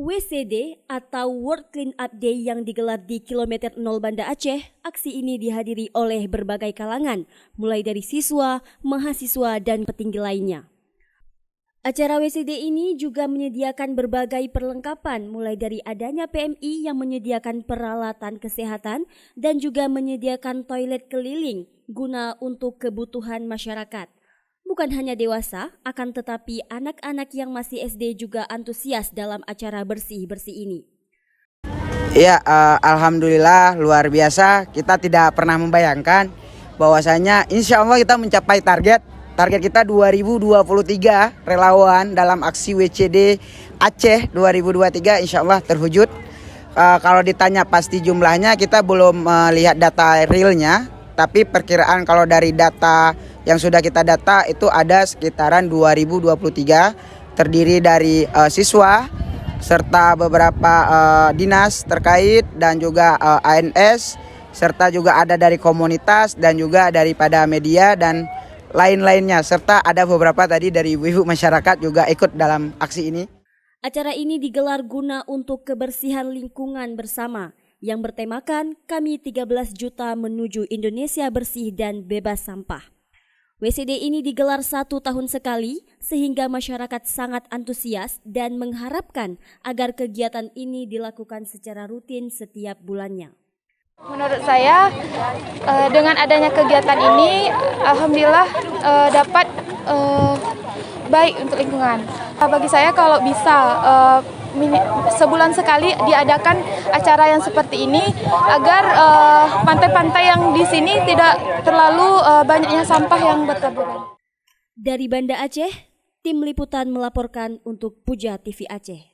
WCD atau World Clean Up Day yang digelar di Kilometer 0 Banda Aceh, aksi ini dihadiri oleh berbagai kalangan, mulai dari siswa, mahasiswa, dan petinggi lainnya. Acara WCD ini juga menyediakan berbagai perlengkapan, mulai dari adanya PMI yang menyediakan peralatan kesehatan dan juga menyediakan toilet keliling guna untuk kebutuhan masyarakat. Bukan hanya dewasa, akan tetapi anak-anak yang masih SD juga antusias dalam acara bersih-bersih ini. Ya, alhamdulillah luar biasa. Kita tidak pernah membayangkan bahwasanya insya Allah kita mencapai target kita 2023 relawan dalam aksi WCD Aceh 2023 insya Allah terwujud. Kalau ditanya pasti jumlahnya kita belum melihat data realnya, tapi perkiraan kalau dari data yang sudah kita data itu ada sekitaran 2023, terdiri dari siswa serta beberapa dinas terkait dan juga ANS, serta juga ada dari komunitas dan juga daripada media dan lain-lainnya, serta ada beberapa tadi dari ibu masyarakat juga ikut dalam aksi ini. Acara ini digelar guna untuk kebersihan lingkungan bersama yang bertemakan Kami 13 Juta Menuju Indonesia Bersih dan Bebas Sampah. WCD ini digelar 1 tahun sekali sehingga masyarakat sangat antusias dan mengharapkan agar kegiatan ini dilakukan secara rutin setiap bulannya. Menurut saya dengan adanya kegiatan ini alhamdulillah dapat baik untuk lingkungan. Bagi saya kalau bisa sebulan sekali diadakan acara yang seperti ini agar pantai-pantai yang di sini tidak terlalu banyaknya sampah yang berterbangan. Dari Banda Aceh, tim liputan melaporkan untuk Puja TV Aceh.